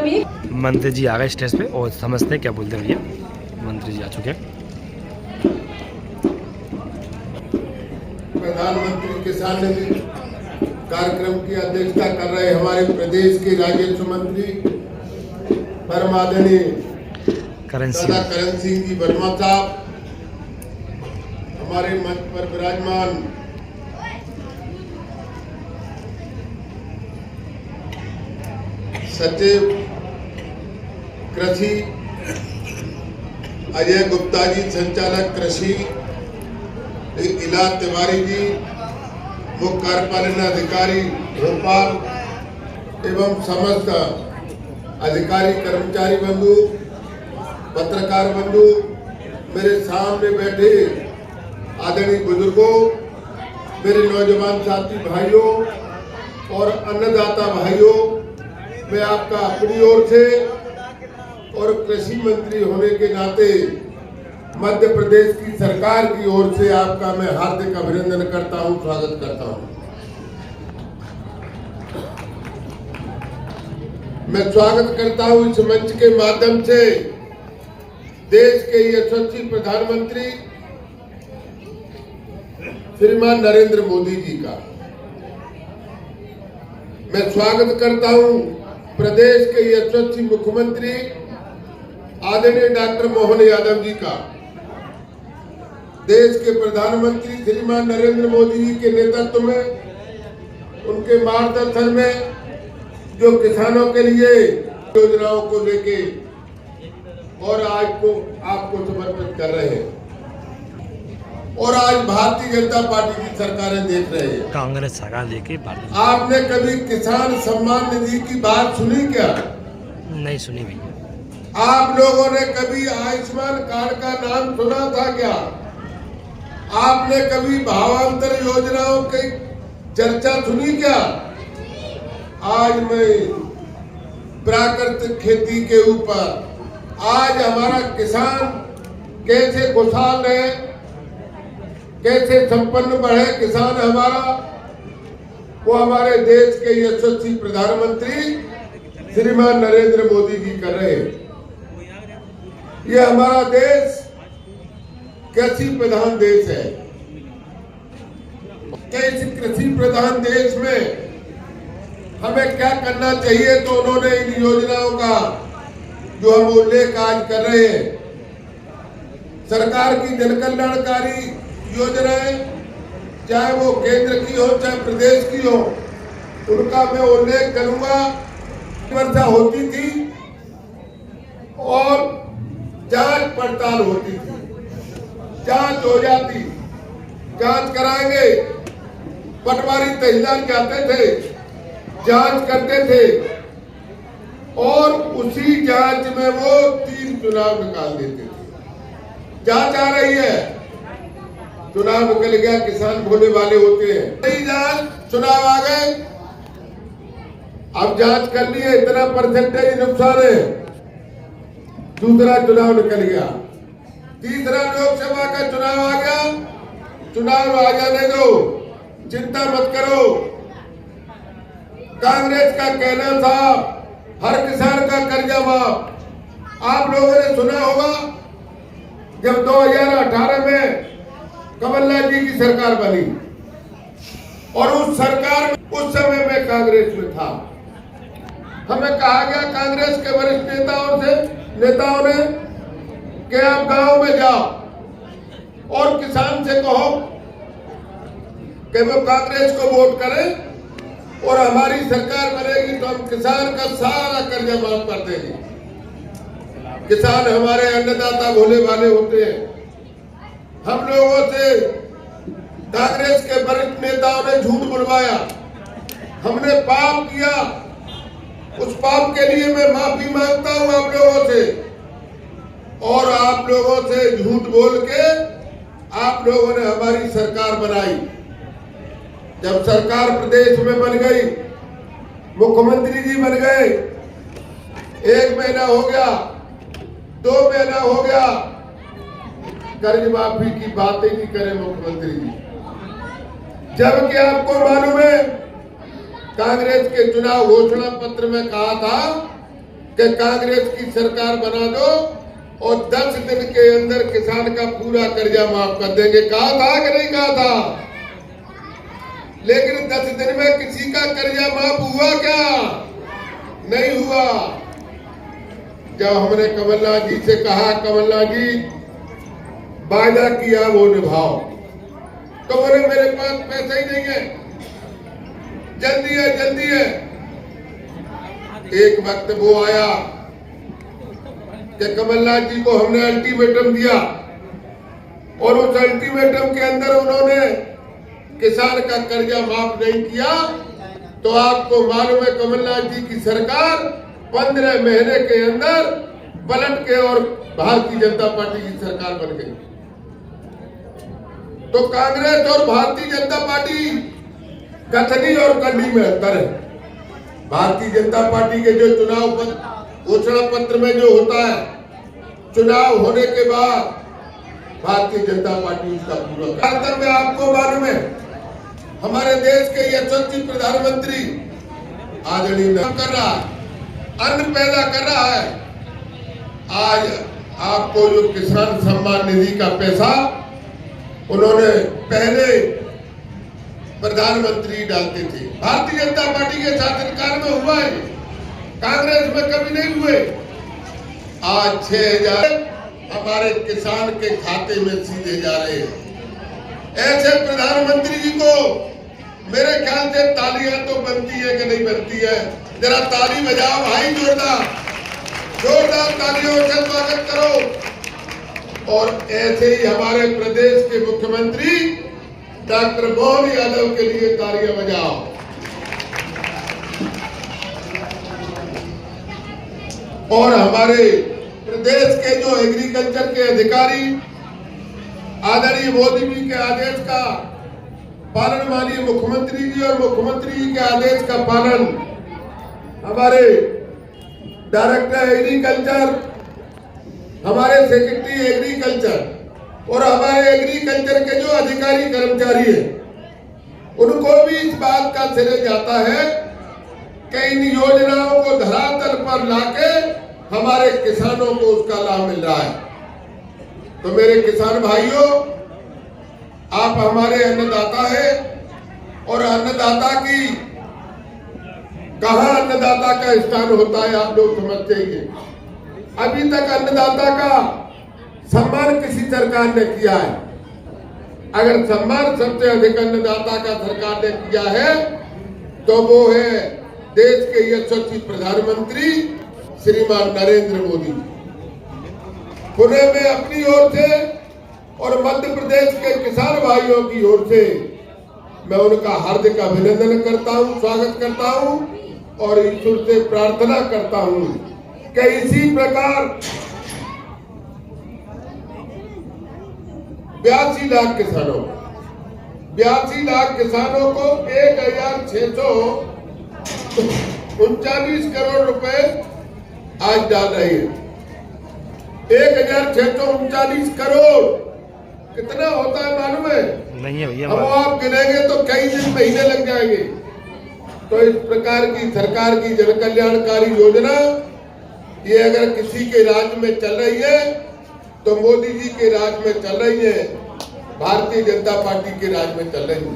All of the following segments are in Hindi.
मंत्री जी आ गए स्टेज पे और समझते हैं क्या बोलते हैं भैया। मंत्री जी आ चुके हैं। प्रधानमंत्री किसान निधि कार्यक्रम की अध्यक्षता कर रहे हमारे प्रदेश के राजस्व मंत्री परम आदरणीय करण सिंह जी वर्मा साहब, हमारे मंच पर विराजमान सचिव कृषि अजय गुप्ता जी, संचालक कृषि इलाज तिवारी जी, मुख्य कार्यपालन अधिकारी भोपाल एवं समस्त अधिकारी कर्मचारी बंधु, पत्रकार बंधु, मेरे सामने बैठे आदरणीय बुजुर्गों, मेरे नौजवान साथी भाइयों और अन्नदाता भाइयों, मैं आपका अपनी ओर से और कृषि मंत्री होने के नाते मध्य प्रदेश की सरकार की ओर से आपका मैं हार्दिक अभिनंदन करता हूं, स्वागत करता हूं। मैं स्वागत करता हूं इस मंच के माध्यम से देश के यशस्वी प्रधानमंत्री श्रीमान नरेंद्र मोदी जी का। मैं स्वागत करता हूं प्रदेश के यशस्वी मुख्यमंत्री आदरणीय डॉक्टर मोहन यादव जी का। देश के प्रधानमंत्री श्रीमान नरेंद्र मोदी जी के नेतृत्व में, उनके मार्गदर्शन में जो किसानों के लिए योजनाओं को लेके और आज को आपको समर्पित कर रहे हैं और आज भारतीय जनता पार्टी की सरकारें देख रहे हैं। कांग्रेस सरकार लेके आपने कभी किसान सम्मान निधि की बात सुनी क्या? नहीं सुनी भैया। आप लोगों ने कभी आयुष्मान कार्ड का नाम सुना था क्या? आपने कभी भावांतर योजनाओं की चर्चा सुनी क्या? आज मैं प्राकृतिक खेती के ऊपर आज हमारा किसान कैसे खुशहाल रहे, कैसे संपन्न बढ़े किसान हमारा, वो हमारे देश के यशस्वी प्रधानमंत्री श्रीमान नरेंद्र मोदी जी कर रहे हैं। ये हमारा देश कृषि प्रधान देश है। इस कृषि प्रधान देश में हमें क्या करना चाहिए, तो उन्होंने इन योजनाओं का जो हम उल्लेख आज कर रहे हैं, सरकार की जन कल्याणकारी योजनाएं, चाहे वो केंद्र की हो चाहे प्रदेश की हो, उनका मैं उल्लेख करूंगा। वर्षा होती थी और जांच पड़ताल होती थी, जांच हो जाती, जांच कराएंगे, पटवारी तहसीलदार जाते थे, जांच करते थे और उसी जांच में वो 3 चुनाव निकाल देते थे। जांच आ रही है, चुनाव निकल गया, किसान भोले वाले होते हैं, नई जांच, चुनाव आ गए, अब जांच कर लिए, इतना परसेंटेज नुकसान है, दूसरा चुनाव निकल गया, तीसरा लोकसभा का चुनाव आ गया, चुनाव आ जाने दो, चिंता मत करो। कांग्रेस का कहना था हर किसान का कर्जा माफ। आप लोगों ने सुना होगा जब 2018 में कमलनाथ जी की सरकार बनी और उस सरकार में उस समय में कांग्रेस में था, हमें कहा गया कांग्रेस के वरिष्ठ नेताओं ने कि आप गांव में जाओ और किसान से कहो कि वो कांग्रेस को वोट करें और हमारी सरकार बनेगी तो हम किसान का सारा कर्जा माफ कर देंगे। किसान हमारे अन्नदाता भोले वाले होते हैं। हम लोगों से कांग्रेस के वरिष्ठ नेताओं ने झूठ बुलवाया, हमने पाप किया, उस पाप के लिए मैं माफी मांगता हूं आप लोगों से। और आप लोगों से झूठ बोल के आप लोगों ने हमारी सरकार बनाई। जब सरकार प्रदेश में बन गई, मुख्यमंत्री जी बन गए, 1 महीना हो गया, 2 महीना हो गया, कर्ज माफी की बातें नहीं करें मुख्यमंत्री जी। जबकि आपको मालूम है कांग्रेस के चुनाव घोषणा पत्र में कहा था कि कांग्रेस की सरकार बना दो और 10 दिन के अंदर किसान का पूरा कर्जा माफ कर देंगे। कहा था कि नहीं कहा था? लेकिन 10 दिन में किसी का कर्जा माफ हुआ क्या? नहीं हुआ। जब हमने कमलनाथ जी से कहा, कमलनाथ जी वायदा किया वो निभाओ, तो बोले मेरे पास पैसा ही नहीं है, जल्दी है जल्दी है। एक वक्त वो आया कि कमलनाथ जी को हमने अल्टीमेटम दिया और उस अल्टीमेटम के अंदर उन्होंने किसान का कर्जा माफ नहीं किया, तो आपको मालूम है कमलनाथ जी की सरकार 15 महीने के अंदर पलट के और भारतीय जनता पार्टी की सरकार बन गई। तो कांग्रेस और भारतीय जनता पार्टी कथनी और कंडी में अंतर है। भारतीय जनता पार्टी के जो चुनाव घोषणा पत्र में जो होता है, चुनाव होने के बाद भारतीय जनता पार्टी उसका पूरा कार्यक्रम में आपको मालूम है हमारे देश के यशस्वी प्रधानमंत्री आदरणीय कर रहा है, अन्न पैदा कर रहा है। आज आपको जो किसान सम्मान निधि का पैसा उन्होंने पहले प्रधानमंत्री डालते थे, भारतीय जनता पार्टी के शासनकाल में हुआ है, कांग्रेस में कभी नहीं हुए। आज 6,000 हमारे किसान के खाते में सीधे जा रहे हैं। ऐसे प्रधानमंत्री जी को मेरे ख्याल से तालियां तो बनती है कि नहीं बनती है? जरा ताली बजाओ भाई, जोरदार जोरदार तालियों से स्वागत करो। और ऐसे ही हमारे प्रदेश के मुख्यमंत्री डॉक्टर मोहन यादव के लिए तालियां बजाओ। और हमारे प्रदेश के जो एग्रीकल्चर के अधिकारी आदरणीय मोदी जी के आदेश का पालन, माननीय मुख्यमंत्री जी और मुख्यमंत्री जी के आदेश का पालन, हमारे डायरेक्टर एग्रीकल्चर, हमारे सेक्रेटरी एग्रीकल्चर और हमारे एग्रीकल्चर के जो अधिकारी कर्मचारी हैं, उनको भी इस बात का श्रेय जाता है कि इन योजनाओं को धरातल पर लाके हमारे किसानों को उसका लाभ मिल रहा है। तो मेरे किसान भाइयों, आप हमारे अन्नदाता हैं और अन्नदाता की कहां अन्नदाता का स्थान होता है आप लोग समझते ही हैं। अभी तक अन्नदाता का सम्मान किसी सरकार ने किया है? अगर सम्मान सबसे अधिक अन्नदाता का सरकार ने किया है तो वो है देश के यशस्वी प्रधानमंत्री श्रीमान नरेंद्र मोदी। पुणे में अपनी ओर से और मध्य प्रदेश के किसान भाइयों की ओर से मैं उनका हार्दिक अभिनंदन करता हूं, स्वागत करता हूं और ईश्वर से प्रार्थना करता हूं कि इसी प्रकार 82 लाख किसानों को 1,639 करोड़ रुपए आज डाल रहे हैं। 1,639 करोड़ कितना होता है मालूम है? नहीं है भैया, अब आप गिनेंगे तो कई दिन महीने लग जाएंगे। तो इस प्रकार की सरकार की जन कल्याणकारी योजना ये अगर किसी के राज्य में चल रही है तो मोदी जी के राज्य में चल रही है, भारतीय जनता पार्टी के राज्य में चल रही है।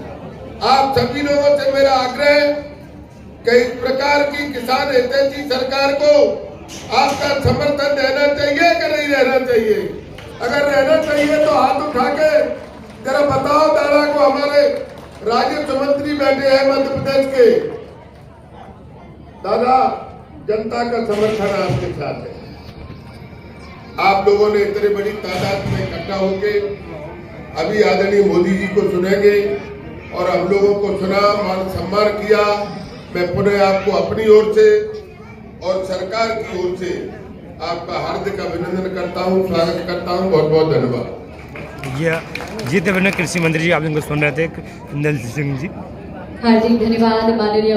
आप सभी लोगों से मेरा आग्रह है कि इस प्रकार की किसान हितैषी सरकार को आपका समर्थन रहना चाहिए कि नहीं रहना चाहिए? अगर रहना चाहिए तो हाथ उठा के जरा बताओ दादा को। हमारे राजस्व मंत्री बैठे हैं मध्य प्रदेश के, दादा जनता का समर्थन आपके साथ है। आप लोगों ने इतनी बड़ी तादाद में इकट्ठा होके अभी आदरणीय मोदी जी को सुनेंगे और हम लोगों को सुना, मान सम्मान किया। मैं पुनः आपको अपनी ओर से और सरकार की ओर से आपका हार्दिक अभिनंदन करता हूं, स्वागत करता हूं। बहुत बहुत धन्यवाद। जी कृषि मंत्री जी आप इनको सुन रहे थे, इंदल सिंह जी। हार्दिक धन्यवाद माननीय